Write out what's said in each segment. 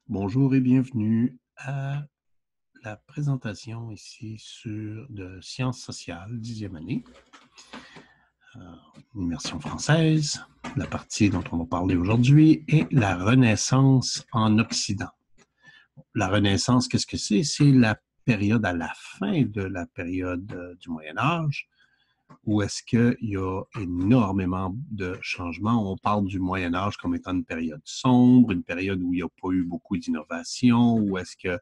Bonjour et bienvenue à la présentation ici de Sciences sociales, 10e année, immersion française. La partie dont on va parler aujourd'hui est la Renaissance en Occident. La Renaissance, qu'est-ce que c'est? C'est la période à la fin de la période du Moyen Âge, où est-ce qu'il y a énormément de changements. On parle du Moyen Âge comme étant une période sombre, une période où il n'y a pas eu beaucoup d'innovation, où est-ce que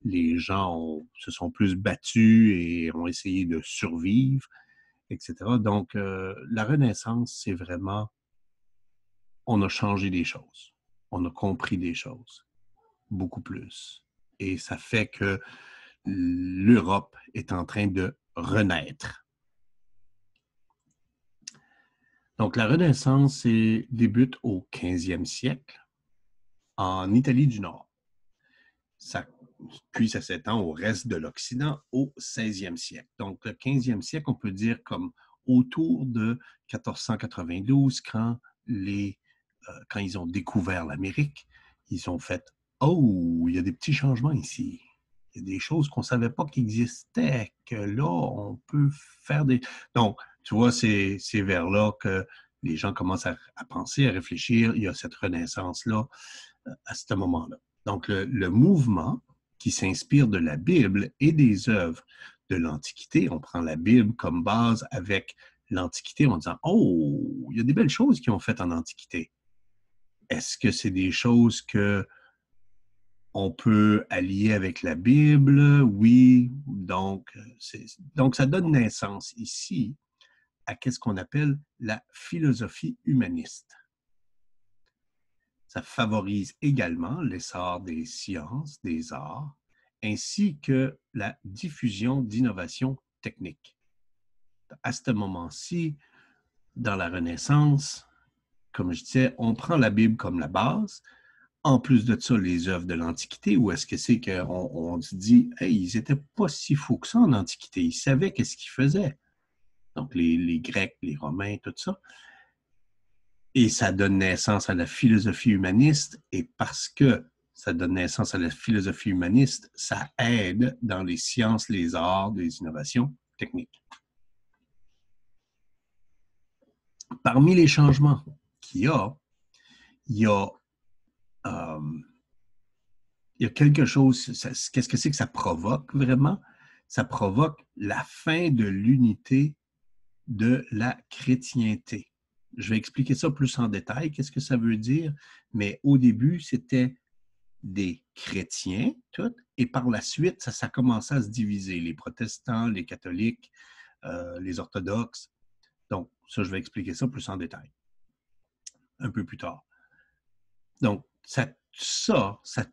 les gens se sont plus battus et ont essayé de survivre, etc. Donc, la Renaissance, c'est vraiment, on a changé des choses, on a compris des choses, beaucoup plus. Et ça fait que l'Europe est en train de renaître. Donc, la Renaissance débute au 15e siècle en Italie du Nord. Puis ça s'étend au reste de l'Occident au 16e siècle. Donc, le 15e siècle, on peut dire comme autour de 1492, quand ils ont découvert l'Amérique, ils ont fait « Oh, il y a des petits changements ici. Il y a des choses qu'on ne savait pas qui existaient, que là, on peut faire des... » Donc, tu vois, c'est vers là que les gens commencent à penser, à réfléchir. Il y a cette renaissance-là à ce moment-là. Donc, le mouvement qui s'inspire de la Bible et des œuvres de l'Antiquité, on prend la Bible comme base avec l'Antiquité en disant « Oh, il y a des belles choses qui ont fait en Antiquité. Est-ce que c'est des choses que on peut allier avec la Bible? Oui. Donc, ça donne naissance ici à ce qu'on appelle la philosophie humaniste. Ça favorise également l'essor des sciences, des arts, ainsi que la diffusion d'innovations techniques. À ce moment-ci, dans la Renaissance, comme je disais, on prend la Bible comme la base. En plus de ça, les œuvres de l'Antiquité, où est-ce que c'est qu'on se dit, hey, ils n'étaient pas si fous que ça en Antiquité, ils savaient qu'est-ce qu'ils faisaient. Donc, les Grecs, les Romains, tout ça. Et ça donne naissance à la philosophie humaniste, et parce que ça donne naissance à la philosophie humaniste, ça aide dans les sciences, les arts, les innovations techniques. Parmi les changements qu'il y a, il y a, euh, il y a quelque chose, qu'est-ce que c'est que ça provoque vraiment? Ça provoque la fin de l'unité de la chrétienté. Je vais expliquer ça plus en détail, qu'est-ce que ça veut dire, mais au début, c'était des chrétiens, tout, et par la suite, ça commençait à se diviser, les protestants, les catholiques, les orthodoxes. Donc, ça, je vais expliquer ça plus en détail, un peu plus tard. Donc, ça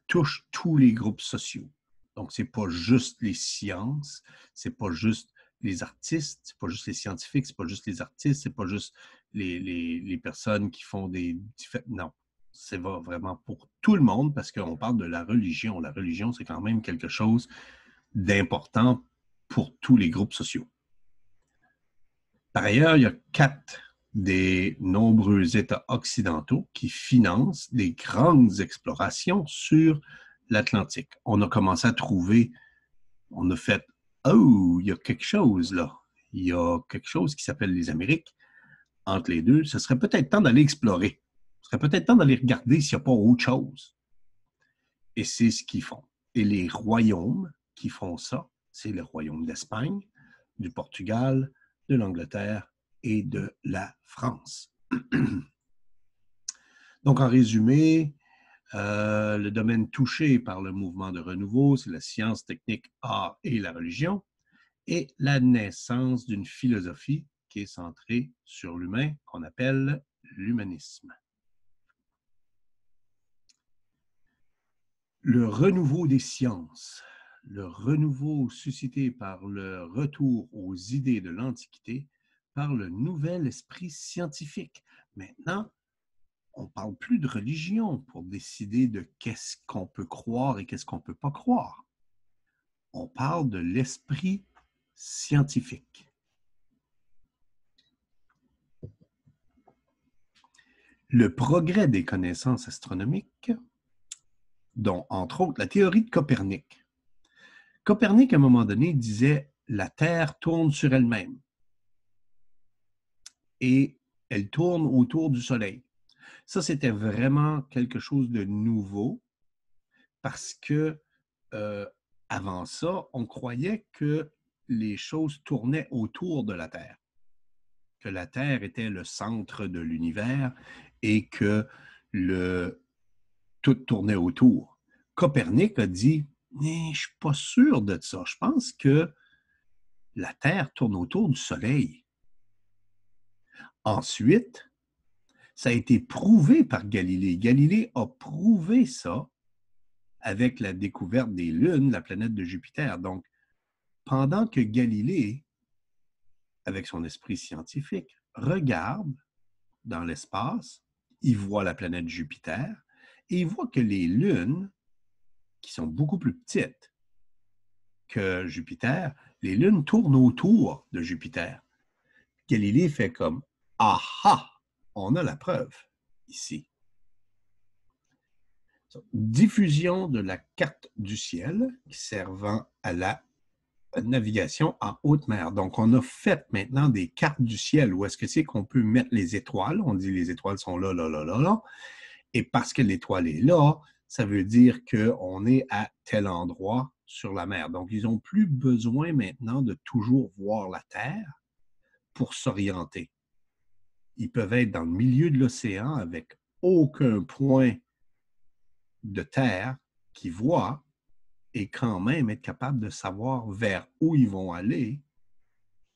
touche tous les groupes sociaux. Donc, c'est pas juste les sciences, c'est pas juste les artistes, c'est pas juste les scientifiques, c'est pas juste les artistes, c'est pas juste les personnes qui font des... Non, c'est vraiment pour tout le monde parce qu'on parle de la religion. La religion, c'est quand même quelque chose d'important pour tous les groupes sociaux. Par ailleurs, il y a 4 des nombreux États occidentaux qui financent des grandes explorations sur l'Atlantique. On a commencé à trouver, on a fait, oh, il y a quelque chose là. Il y a quelque chose qui s'appelle les Amériques. Entre les deux, ce serait peut-être temps d'aller explorer. Ce serait peut-être temps d'aller regarder s'il n'y a pas autre chose. Et c'est ce qu'ils font. Et les royaumes qui font ça, c'est le royaume d'Espagne, du Portugal, de l'Angleterre et de la France. Donc, en résumé, le domaine touché par le mouvement de renouveau, c'est la science, technique, art et la religion, et la naissance d'une philosophie qui est centrée sur l'humain, qu'on appelle l'humanisme. Le renouveau des sciences, le renouveau suscité par le retour aux idées de l'Antiquité, par le nouvel esprit scientifique. Maintenant, on ne parle plus de religion pour décider de qu'est-ce qu'on peut croire et qu'est-ce qu'on ne peut pas croire. On parle de l'esprit scientifique. Le progrès des connaissances astronomiques dont, entre autres, la théorie de Copernic. Copernic, à un moment donné, disait « la Terre tourne sur elle-même et elle tourne autour du Soleil ». Ça, c'était vraiment quelque chose de nouveau parce que avant ça, on croyait que les choses tournaient autour de la Terre, que la Terre était le centre de l'univers et que tout tournait autour. Copernic a dit « je ne suis pas sûr de ça. Je pense que la Terre tourne autour du Soleil. » Ensuite, ça a été prouvé par Galilée. Galilée a prouvé ça avec la découverte des lunes, la planète de Jupiter. Donc, pendant que Galilée, avec son esprit scientifique, regarde dans l'espace, il voit la planète Jupiter et il voit que les lunes, qui sont beaucoup plus petites que Jupiter, les lunes tournent autour de Jupiter. Galilée fait comme « Ah! On a la preuve ici. » Diffusion de la carte du ciel servant à la navigation en haute mer. Donc, on a fait maintenant des cartes du ciel où est-ce que c'est qu'on peut mettre les étoiles. On dit les étoiles sont là, là, là, là, là. Et parce que l'étoile est là, ça veut dire qu'on est à tel endroit sur la mer. Donc, ils n'ont plus besoin maintenant de toujours voir la Terre pour s'orienter. Ils peuvent être dans le milieu de l'océan avec aucun point de terre qu'ils voient et quand même être capable de savoir vers où ils vont aller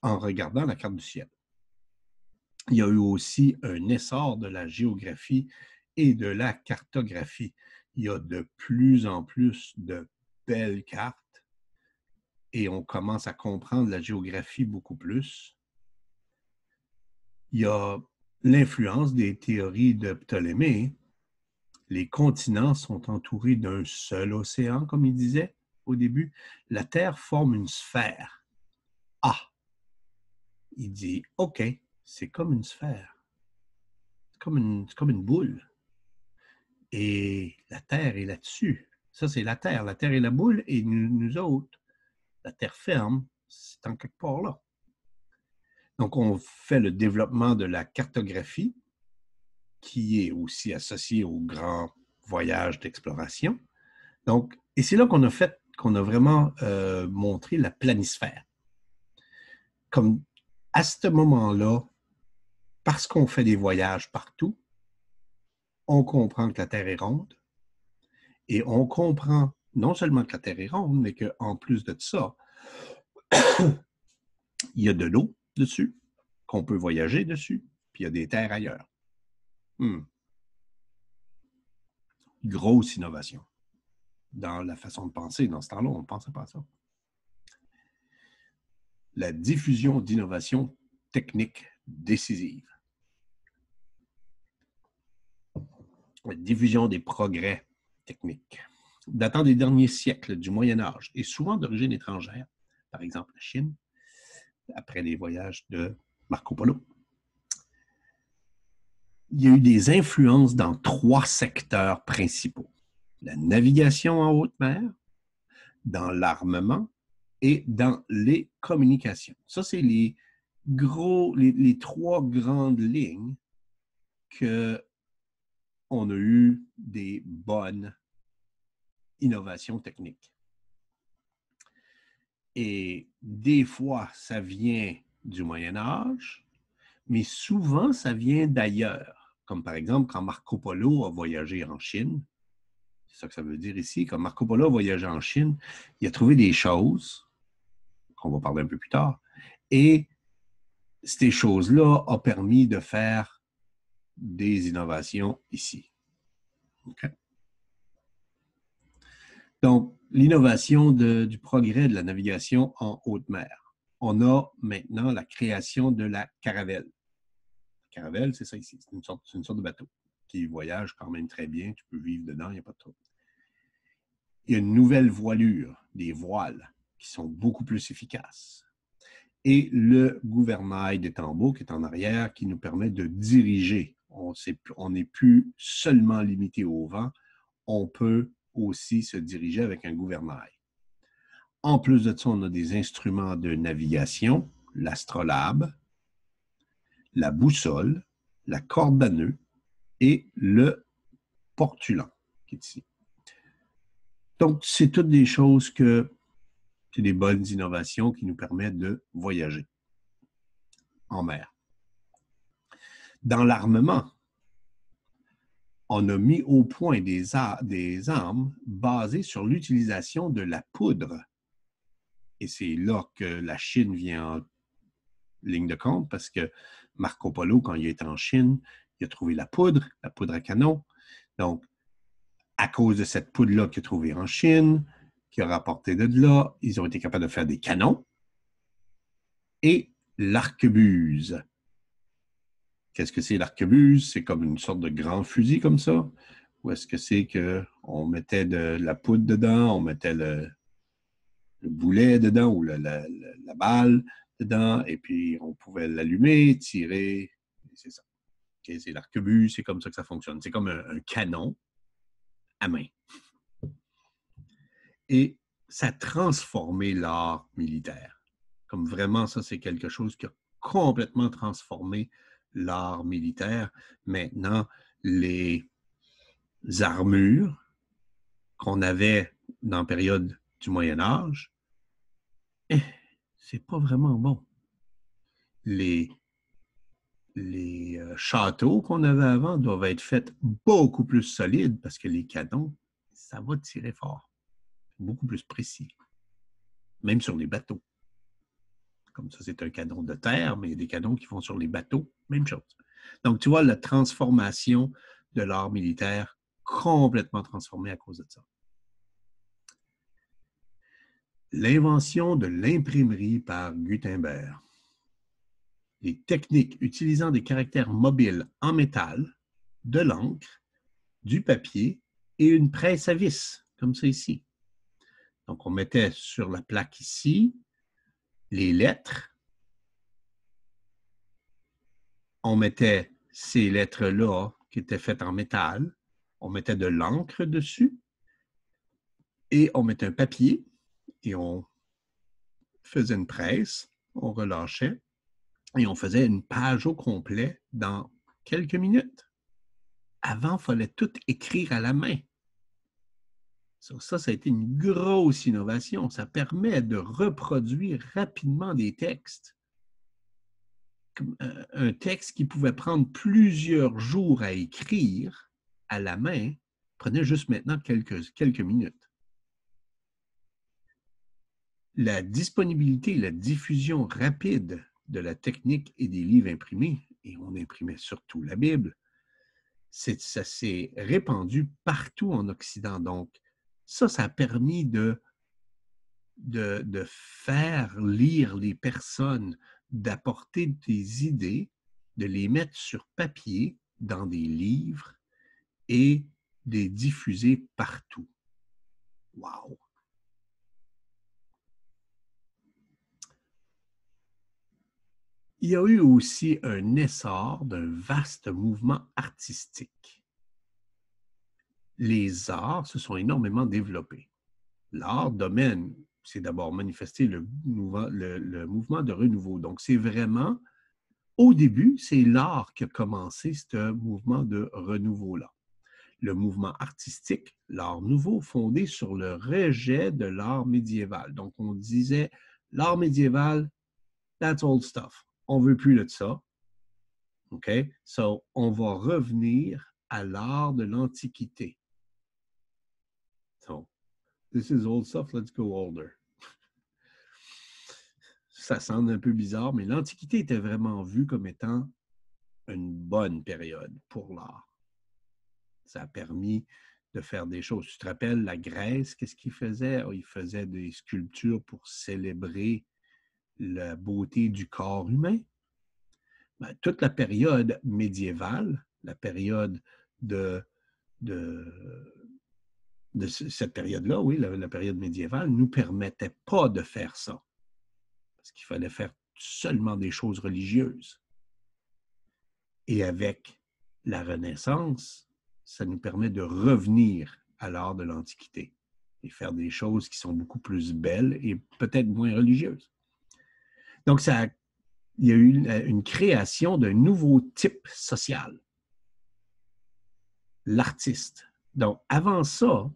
en regardant la carte du ciel. Il y a eu aussi un essor de la géographie et de la cartographie. Il y a de plus en plus de belles cartes et on commence à comprendre la géographie beaucoup plus. Il y a l'influence des théories de Ptolémée. Les continents sont entourés d'un seul océan, comme il disait au début. La Terre forme une sphère. Ah! Il dit, OK, c'est comme une sphère. C'est comme une boule. Et la Terre est là-dessus. Ça, c'est la Terre. La Terre est la boule et nous autres, la Terre ferme, c'est en quelque part là. Donc, on fait le développement de la cartographie, qui est aussi associée au grand voyage d'exploration. Donc, et c'est là qu'on a vraiment montré la planisphère. Comme à ce moment-là, parce qu'on fait des voyages partout, on comprend que la Terre est ronde et on comprend non seulement que la Terre est ronde, mais qu'en plus de ça, il y a de l'eau dessus, qu'on peut voyager dessus, puis il y a des terres ailleurs. Grosse innovation dans la façon de penser. Dans ce temps-là, on ne pensait pas à ça. La diffusion d'innovations techniques décisives. La diffusion des progrès techniques datant des derniers siècles du Moyen Âge et souvent d'origine étrangère, par exemple la Chine, après les voyages de Marco Polo. Il y a eu des influences dans 3 secteurs principaux. La navigation en haute mer, dans l'armement et dans les communications. Ça, c'est les 3 grandes lignes qu'on a eu des bonnes innovations techniques. Et des fois, ça vient du Moyen Âge, mais souvent, ça vient d'ailleurs. Comme par exemple, quand Marco Polo a voyagé en Chine, c'est ça que ça veut dire ici, quand Marco Polo a voyagé en Chine, il a trouvé des choses, qu'on va parler un peu plus tard, et ces choses-là ont permis de faire des innovations ici. Okay? Donc, l'innovation du progrès de la navigation en haute mer. On a maintenant la création de la caravelle. La caravelle, c'est ça ici. C'est une sorte de bateau qui voyage quand même très bien. Tu peux vivre dedans, il n'y a pas de trouble. Il y a une nouvelle voilure, des voiles, qui sont beaucoup plus efficaces. Et le gouvernail des tambours qui est en arrière, qui nous permet de diriger. On n'est plus seulement limité au vent, on peut aussi se diriger avec un gouvernail. En plus de ça, on a des instruments de navigation, l'astrolabe, la boussole, la corde à nœud et le portulan qui est ici. Donc, c'est toutes des choses c'est des bonnes innovations qui nous permettent de voyager en mer. Dans l'armement, on a mis au point des armes basées sur l'utilisation de la poudre. Et c'est là que la Chine vient en ligne de compte parce que Marco Polo, quand il est en Chine, il a trouvé la poudre à canon. Donc, à cause de cette poudre-là qu'il a trouvée en Chine, qui a rapporté de là, ils ont été capables de faire des canons et l'arquebuse. Qu'est-ce que c'est l'arquebuse? C'est comme une sorte de grand fusil comme ça. Ou est-ce que c'est qu'on mettait de la poudre dedans, on mettait le boulet dedans ou la balle dedans, et puis on pouvait l'allumer, tirer. C'est ça. Okay, c'est l'arquebuse, c'est comme ça que ça fonctionne. C'est comme un canon à main. Et ça a transformé l'art militaire. Comme vraiment, ça, c'est quelque chose qui a complètement transformé l'art militaire. Maintenant, les armures qu'on avait dans la période du Moyen Âge, c'est pas vraiment bon. Les châteaux qu'on avait avant doivent être faits beaucoup plus solides parce que les canons, ça va tirer fort. Beaucoup plus précis. Même sur les bateaux. Comme ça, c'est un canon de terre, mais il y a des canons qui vont sur les bateaux. Même chose. Donc, tu vois, la transformation de l'art militaire complètement transformée à cause de ça. L'invention de l'imprimerie par Gutenberg. Les techniques utilisant des caractères mobiles en métal, de l'encre, du papier et une presse à vis, comme ça ici. Donc, on mettait sur la plaque ici les lettres. On mettait ces lettres-là qui étaient faites en métal. On mettait de l'encre dessus et on mettait un papier et on faisait une presse, on relâchait et on faisait une page au complet dans quelques minutes. Avant, il fallait tout écrire à la main. Ça a été une grosse innovation. Ça permet de reproduire rapidement des textes. Un texte qui pouvait prendre plusieurs jours à écrire à la main prenait juste maintenant quelques minutes. La disponibilité et la diffusion rapide de la technique et des livres imprimés, et on imprimait surtout la Bible, ça s'est répandu partout en Occident. Donc, ça a permis de faire lire les personnes, d'apporter des idées, de les mettre sur papier dans des livres et de les diffuser partout. Wow! Il y a eu aussi un essor d'un vaste mouvement artistique. Les arts se sont énormément développés. L'art domaine, c'est d'abord manifester le mouvement de renouveau. Donc, c'est vraiment, au début, c'est l'art qui a commencé ce mouvement de renouveau-là. Le mouvement artistique, l'art nouveau, fondé sur le rejet de l'art médiéval. Donc, on disait, l'art médiéval, that's old stuff. On ne veut plus de ça. OK? So, on va revenir à l'art de l'Antiquité. So, this is old stuff, let's go older. Ça semble un peu bizarre, mais l'Antiquité était vraiment vue comme étant une bonne période pour l'art. Ça a permis de faire des choses. Tu te rappelles, la Grèce, qu'est-ce qu'ils faisaient? Ils faisaient des sculptures pour célébrer la beauté du corps humain. Ben, toute la période médiévale, la période de cette période-là, oui, la période médiévale, ne nous permettait pas de faire ça. Parce qu'il fallait faire seulement des choses religieuses. Et avec la Renaissance, ça nous permet de revenir à l'art de l'Antiquité et faire des choses qui sont beaucoup plus belles et peut-être moins religieuses. Donc, il y a eu une création d'un nouveau type social, l'artiste. Donc, avant ça,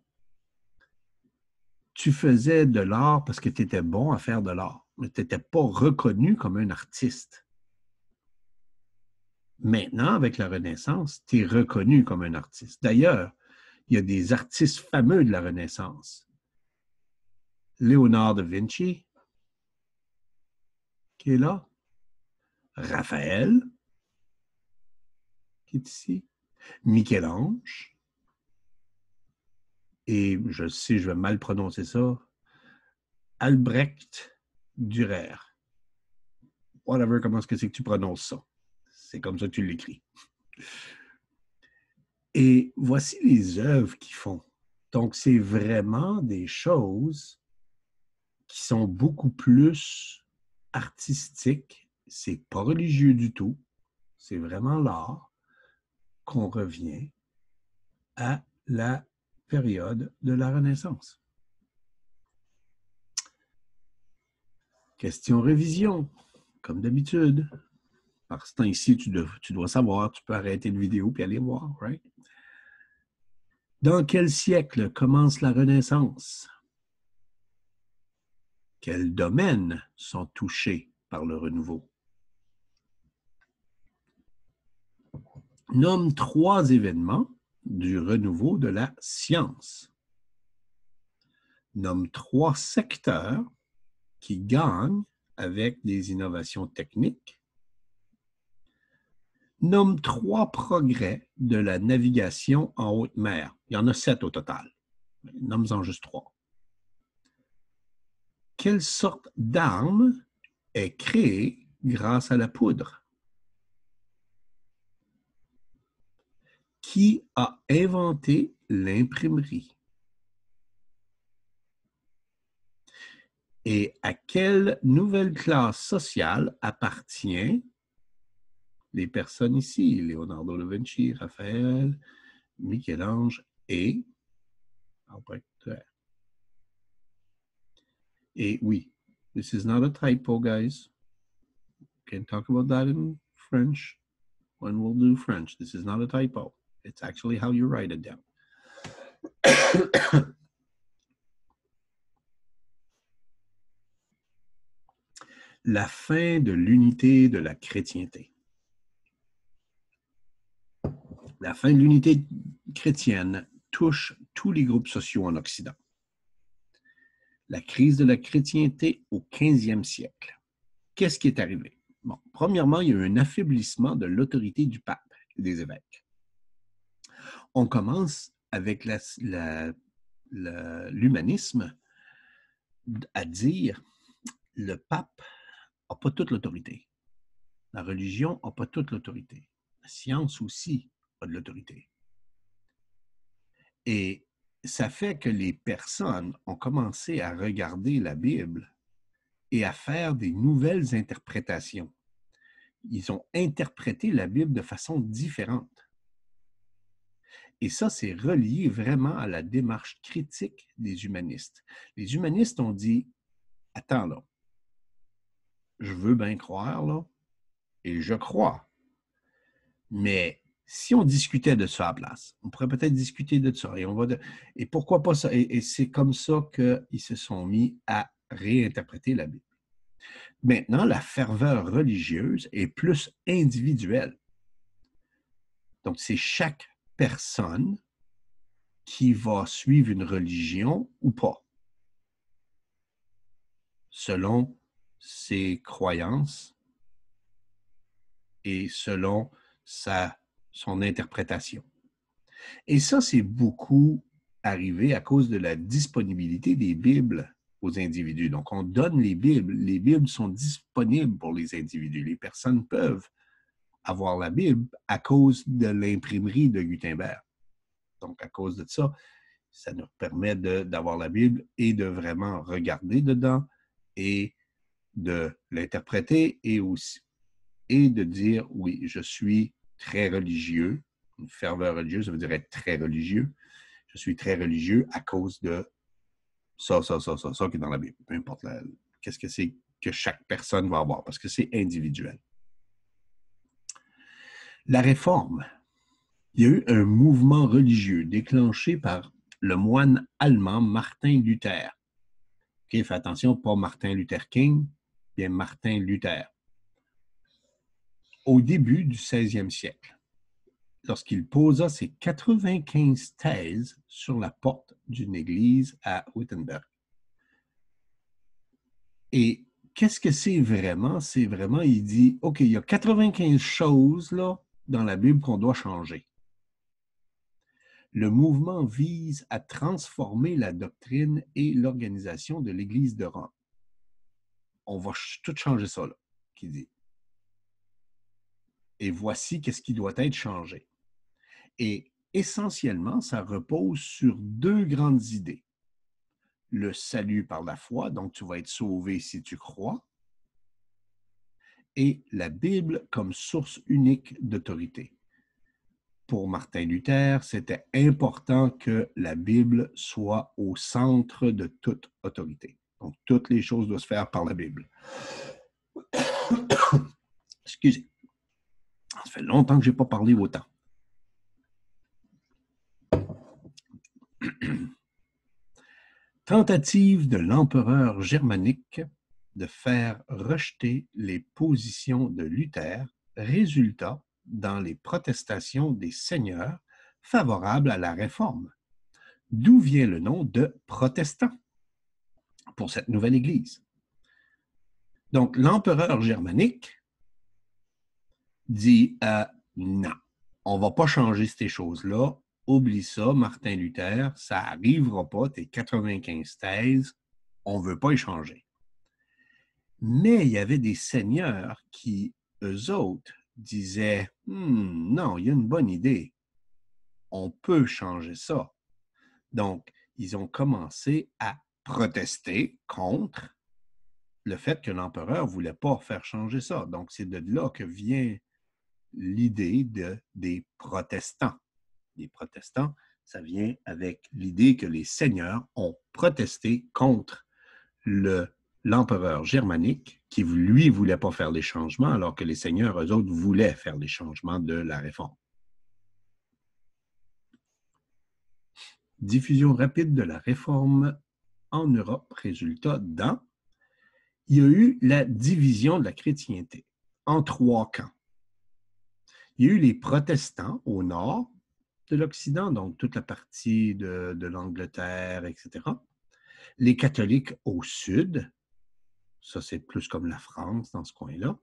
tu faisais de l'art parce que tu étais bon à faire de l'art, mais tu n'étais pas reconnu comme un artiste. Maintenant, avec la Renaissance, tu es reconnu comme un artiste. D'ailleurs, il y a des artistes fameux de la Renaissance. Léonard de Vinci, qui est là. Raphaël, qui est ici. Michel-Ange. Et je sais, je vais mal prononcer ça. Albrecht Dürer. Whatever, comment est-ce que c'est que tu prononces ça? C'est comme ça que tu l'écris. Et voici les œuvres qu'ils font. Donc, c'est vraiment des choses qui sont beaucoup plus artistiques. C'est pas religieux du tout. C'est vraiment l'art qu'on revient à la période de la Renaissance. Question révision, comme d'habitude. Par ce temps-ci, tu dois savoir, tu peux arrêter la vidéo et aller voir, right? Dans quel siècle commence la Renaissance? Quels domaines sont touchés par le renouveau? Nomme 3 événements du renouveau de la science. Nomme 3 secteurs qui gagnent avec des innovations techniques. Nomme 3 progrès de la navigation en haute mer. Il y en a 7 au total. Nomme-en juste 3. Quelle sorte d'arme est créée grâce à la poudre? Qui a inventé l'imprimerie? Et à quelle nouvelle classe sociale appartient les personnes ici? Leonardo da Vinci, Raphaël, Michel-Ange et Albrecht Dürer. Et oui, this is not a typo, guys. We can talk about that in French when we'll do French. This is not a typo. It's actually how you write it down. La fin de l'unité de la chrétienté. La fin de l'unité chrétienne touche tous les groupes sociaux en Occident. La crise de la chrétienté au 15e siècle. Qu'est-ce qui est arrivé? Bon, premièrement, il y a eu un affaiblissement de l'autorité du pape et des évêques. On commence avec l'humanisme à dire le pape n'a pas toute l'autorité. La religion n'a pas toute l'autorité. La science aussi a de l'autorité. Et ça fait que les personnes ont commencé à regarder la Bible et à faire des nouvelles interprétations. Ils ont interprété la Bible de façon différente. Et ça, c'est relié vraiment à la démarche critique des humanistes. Les humanistes ont dit, attends là, je veux bien croire là, et je crois, mais si on discutait de ça à la place, on pourrait peut-être discuter de ça. Et pourquoi pas ça? Et c'est comme ça qu'ils se sont mis à réinterpréter la Bible. Maintenant, la ferveur religieuse est plus individuelle. Donc, c'est chaque personne qui va suivre une religion ou pas, selon ses croyances et selon son interprétation. Et ça, c'est beaucoup arrivé à cause de la disponibilité des Bibles aux individus. Donc, on donne les Bibles. Les Bibles sont disponibles pour les individus. Les personnes peuvent avoir la Bible à cause de l'imprimerie de Gutenberg. Donc, à cause de ça, ça nous permet d'avoir la Bible et de vraiment regarder dedans et de l'interpréter et de dire, oui, je suis très religieux. Une ferveur religieuse, ça veut dire être très religieux. je suis très religieux à cause de ça qui est dans la Bible. Peu importe qu'est-ce que c'est que chaque personne va avoir, parce que c'est individuel. La Réforme. Il y a eu un mouvement religieux déclenché par le moine allemand Martin Luther. Okay, fais attention, pas Martin Luther King, bien Martin Luther. Au début du 16e siècle, lorsqu'il posa ses 95 thèses sur la porte d'une église à Wittenberg. Et qu'est-ce que c'est vraiment? C'est vraiment, il dit, OK, il y a 95 choses là, dans la Bible qu'on doit changer. Le mouvement vise à transformer la doctrine et l'organisation de l'Église de Rome. On va tout changer ça, là, qu'il dit. Et voici qu'est-ce qui doit être changé. Et essentiellement, ça repose sur deux grandes idées. Le salut par la foi, donc tu vas être sauvé si tu crois, et la Bible comme source unique d'autorité. Pour Martin Luther, c'était important que la Bible soit au centre de toute autorité. Donc, toutes les choses doivent se faire par la Bible. Excusez. Ça fait longtemps que je n'ai pas parlé autant. Tentative de l'empereur germanique de faire rejeter les positions de Luther résulta dans les protestations des seigneurs favorables à la réforme, d'où vient le nom de protestants pour cette nouvelle Église. Donc, l'empereur germanique dit non, on ne va pas changer ces choses-là, oublie ça, Martin Luther, ça n'arrivera pas, tes 95 thèses, on ne veut pas y changer. Mais il y avait des seigneurs qui, eux autres, disaient non, il y a une bonne idée, on peut changer ça. Donc, ils ont commencé à protester contre le fait que l'empereur ne voulait pas faire changer ça. Donc, c'est de là que vient l'idée des protestants. Les protestants, ça vient avec l'idée que les seigneurs ont protesté contre l'empereur germanique qui, lui, ne voulait pas faire les changements, alors que les seigneurs, eux autres, voulaient faire les changements de la réforme. Diffusion rapide de la réforme en Europe, résultat dans... Il y a eu la division de la chrétienté en 3 camps. Il y a eu les protestants au nord de l'Occident, donc toute la partie de l'Angleterre, etc. Les catholiques au sud, ça c'est plus comme la France dans ce coin-là,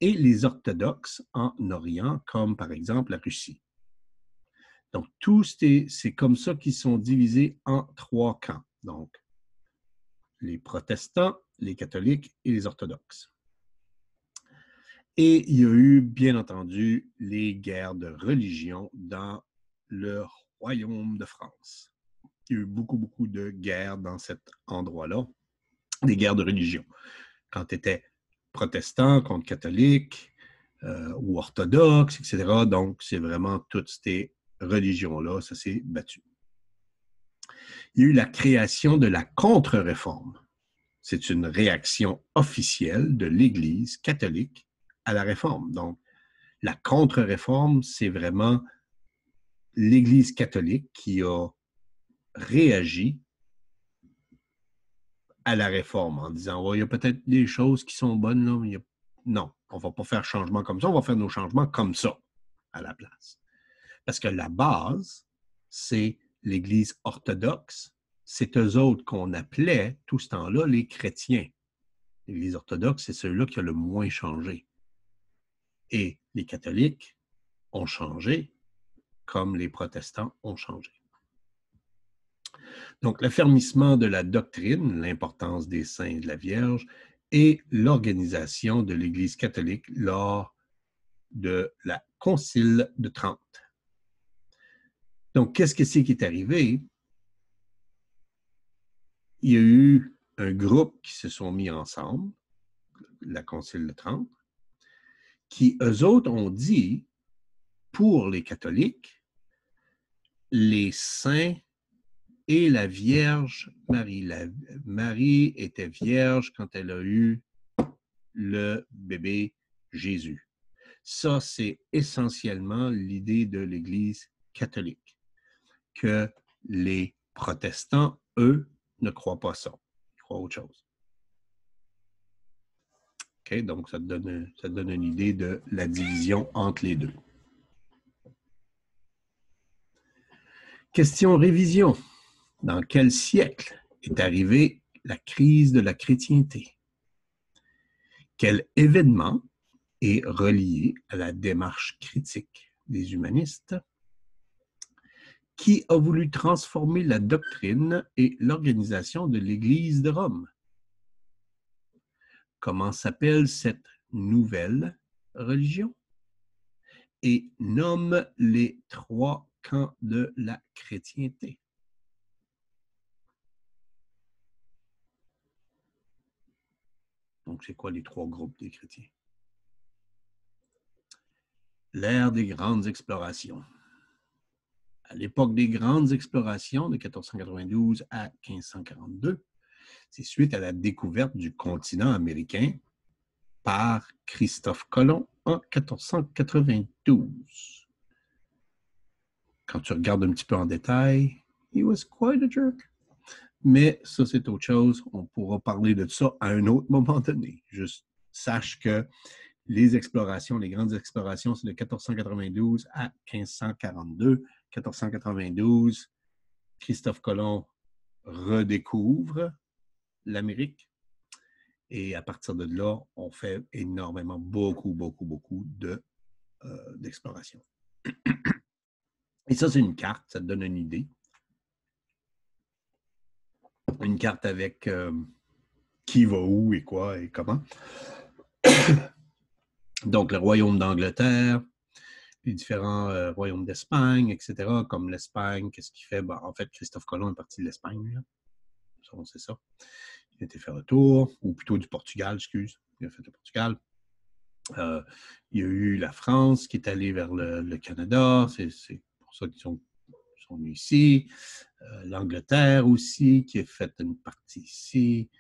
et les orthodoxes en Orient, comme par exemple la Russie. Donc, c'est comme ça qu'ils sont divisés en 3 camps. Donc, les protestants, les catholiques et les orthodoxes. Et il y a eu, bien entendu, les guerres de religion dans le royaume de France. Il y a eu beaucoup de guerres dans cet endroit-là, des guerres de religion. Quand tu étais protestant contre catholique ou orthodoxe, etc. Donc, c'est vraiment toutes ces religions-là, ça s'est battu. Il y a eu la création de la contre-réforme. C'est une réaction officielle de l'Église catholique à la réforme. Donc, la contre-réforme, c'est vraiment l'Église catholique qui a réagi à la réforme en disant il y a peut-être des choses qui sont bonnes, là, mais non, on ne va pas faire changement comme ça, on va faire nos changements comme ça à la place. Parce que la base, c'est l'Église orthodoxe, c'est eux autres qu'on appelait tout ce temps-là les chrétiens. L'Église orthodoxe, c'est ceux-là qui ont le moins changé. Et les catholiques ont changé comme les protestants ont changé. Donc, l'affermissement de la doctrine, l'importance des saints et de la Vierge, et l'organisation de l'Église catholique lors de la Concile de Trente. Donc, qu'est-ce que c'est qui est arrivé? Il y a eu un groupe qui se sont mis ensemble, la Concile de Trente, qui, eux autres, ont dit, pour les catholiques, les saints et la Vierge Marie. Marie était vierge quand elle a eu le bébé Jésus. Ça, c'est essentiellement l'idée de l'Église catholique, que les protestants, eux, ne croient pas ça. Ils croient autre chose. Okay? Donc, ça te donne une idée de la division entre les deux. Question révision. Dans quel siècle est arrivée la crise de la chrétienté? Quel événement est relié à la démarche critique des humanistes? Qui a voulu transformer la doctrine et l'organisation de l'Église de Rome? Comment s'appelle cette nouvelle religion? Et nomme les 3 camps de la chrétienté. Donc, c'est quoi les 3 groupes des chrétiens? L'ère des grandes explorations. À l'époque des grandes explorations de 1492 à 1542, c'est suite à la découverte du continent américain par Christophe Colomb en 1492. Quand tu regardes un petit peu en détail, he was quite a jerk. Mais ça, c'est autre chose. On pourra parler de ça à un autre moment donné. Juste sache que les explorations, les grandes explorations, c'est de 1492 à 1542. 1492, Christophe Colomb redécouvre l'Amérique. Et à partir de là, on fait énormément, beaucoup d'exploration. Et ça, c'est une carte, ça te donne une idée. Une carte avec qui va où et quoi et comment. Donc, le royaume d'Angleterre, les différents royaumes d'Espagne, etc., comme l'Espagne, qu'est-ce qu'il fait? Ben, en fait, Christophe Colomb est parti de l'Espagne. Ça, on sait ça. Il a été faire le tour, ou plutôt du Portugal, excuse. Il a fait le Portugal. Il y a eu la France qui est allée vers le Canada. C'est pour ça qu'ils sont venus ici. L'Angleterre aussi, qui a fait une partie ici.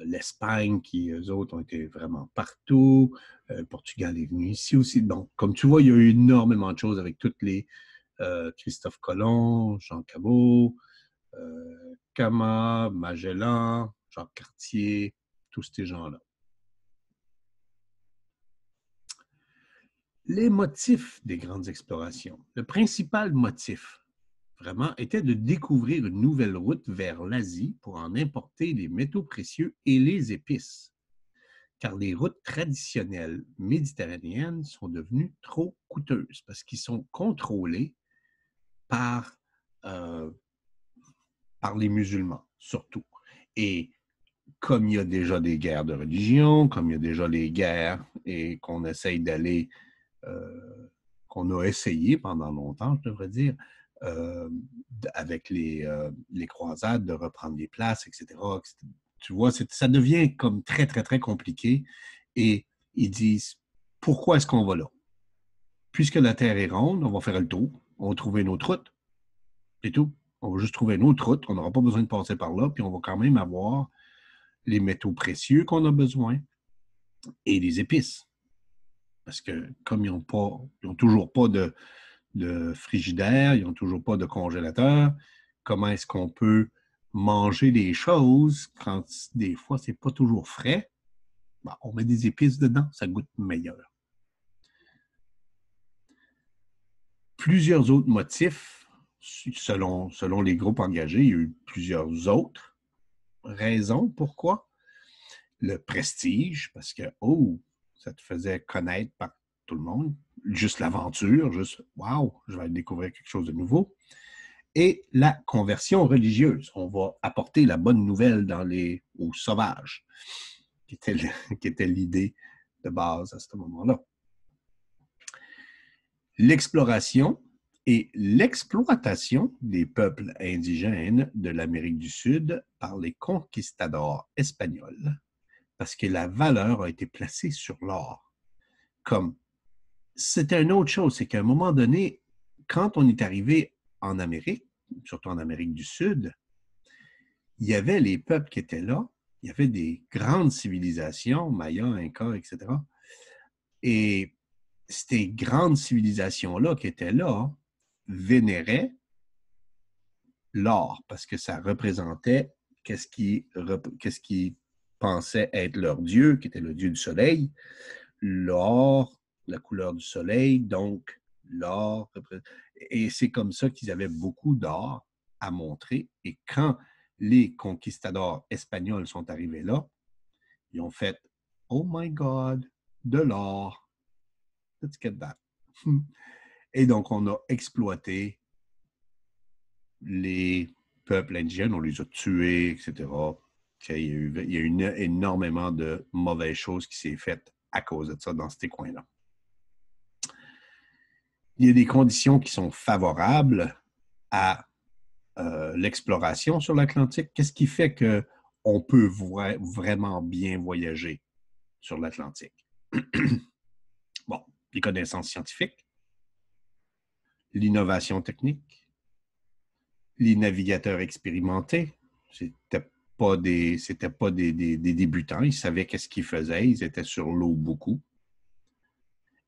L'Espagne, qui, eux autres, ont été vraiment partout. Le Portugal est venu ici aussi. Donc, comme tu vois, il y a eu énormément de choses avec toutes les Christophe Colomb, Jean Cabot, Cama, Magellan, Jacques Cartier, tous ces gens-là. Les motifs des grandes explorations. Le principal motif, vraiment, était de découvrir une nouvelle route vers l'Asie pour en importer les métaux précieux et les épices, car les routes traditionnelles méditerranéennes sont devenues trop coûteuses parce qu'ils sont contrôlés par les musulmans, surtout. Et comme il y a déjà des guerres de religion, comme il y a déjà les guerres et qu'on essaye d'aller, qu'on a essayé pendant longtemps, je devrais dire, avec les croisades, de reprendre les places, etc. Tu vois, ça devient comme très, très, très compliqué. Et ils disent, pourquoi est-ce qu'on va là? Puisque la Terre est ronde, on va faire le tour, on va trouver une autre route. C'est tout. On va juste trouver une autre route, on n'aura pas besoin de passer par là, puis on va quand même avoir les métaux précieux qu'on a besoin et les épices. Parce que comme ils n'ont toujours pas de frigidaire, ils n'ont toujours pas de congélateur, comment est-ce qu'on peut manger des choses quand des fois c'est pas toujours frais? Ben, on met des épices dedans, ça goûte meilleur. Plusieurs autres motifs, selon les groupes engagés, il y a eu plusieurs autres raisons pourquoi. Le prestige, parce que, ça te faisait connaître par tout le monde. Juste l'aventure, juste, wow, je vais découvrir quelque chose de nouveau. Et la conversion religieuse. On va apporter la bonne nouvelle aux sauvages, qui était l'idée de base à ce moment-là. L'exploration et l'exploitation des peuples indigènes de l'Amérique du Sud par les conquistadors espagnols, parce que la valeur a été placée sur l'or. Comme, c'était une autre chose, c'est qu'à un moment donné, quand on est arrivé en Amérique, surtout en Amérique du Sud, il y avait les peuples qui étaient là, il y avait des grandes civilisations, Maya, Inca, etc. Et ces grandes civilisations-là qui étaient là vénéraient l'or parce que ça représentait qu'est-ce qui pensait être leur dieu, qui était le dieu du soleil. L'or, la couleur du soleil, donc l'or. Et c'est comme ça qu'ils avaient beaucoup d'or à montrer. Et quand les conquistadors espagnols sont arrivés là, ils ont fait « Oh my God, de l'or. Let's get that. » Et donc, on a exploité les peuples indigènes, on les a tués, etc. Il y a eu énormément de mauvaises choses qui s'est faites à cause de ça dans ces coins-là. Il y a des conditions qui sont favorables à l'exploration sur l'Atlantique. Qu'est-ce qui fait qu'on peut vraiment bien voyager sur l'Atlantique? Bon, les connaissances scientifiques, l'innovation technique, les navigateurs expérimentés. C'était pas des débutants. Ils savaient qu'est-ce qu'ils faisaient. Ils étaient sur l'eau beaucoup.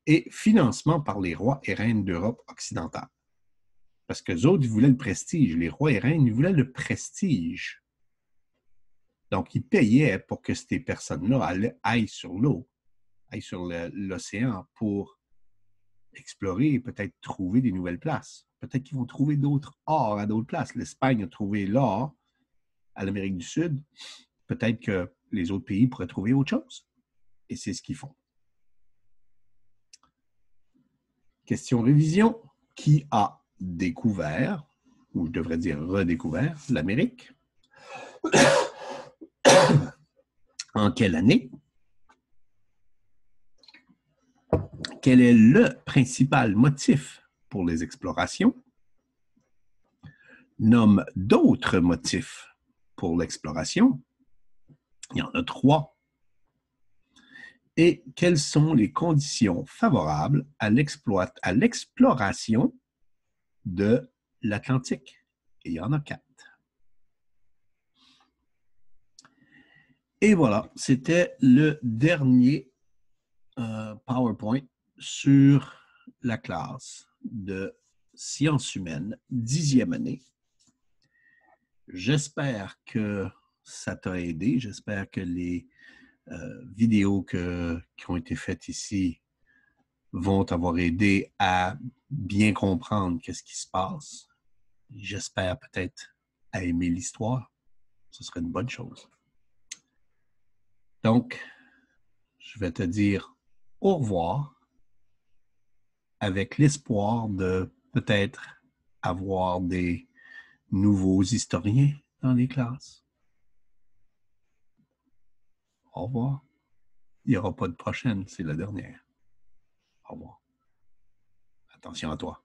Et financement par les rois et reines d'Europe occidentale. Parce qu'eux autres, ils voulaient le prestige. Les rois et reines, ils voulaient le prestige. Donc, ils payaient pour que ces personnes-là aillent sur l'eau, aillent sur l'océan pour explorer et peut-être trouver des nouvelles places. Peut-être qu'ils vont trouver d'autres ors à d'autres places. L'Espagne a trouvé l'or à l'Amérique du Sud. Peut-être que les autres pays pourraient trouver autre chose. Et c'est ce qu'ils font. Question révision. Qui a découvert, ou je devrais dire redécouvert, l'Amérique? En quelle année? Quel est le principal motif pour les explorations? Nomme d'autres motifs pour l'exploration. Il y en a 3. Et quelles sont les conditions favorables à l'exploration de l'Atlantique? Et il y en a 4. Et voilà, c'était le dernier PowerPoint sur la classe de sciences humaines, 10e année. J'espère que ça t'a aidé. J'espère que les vidéos qui ont été faites ici vont t'avoir aidé à bien comprendre qu'est-ce qui se passe. J'espère peut-être à aimer l'histoire. Ce serait une bonne chose. Donc, je vais te dire au revoir avec l'espoir de peut-être avoir des nouveaux historiens dans les classes. Au revoir. Il n'y aura pas de prochaine, c'est la dernière. Au revoir. Attention à toi.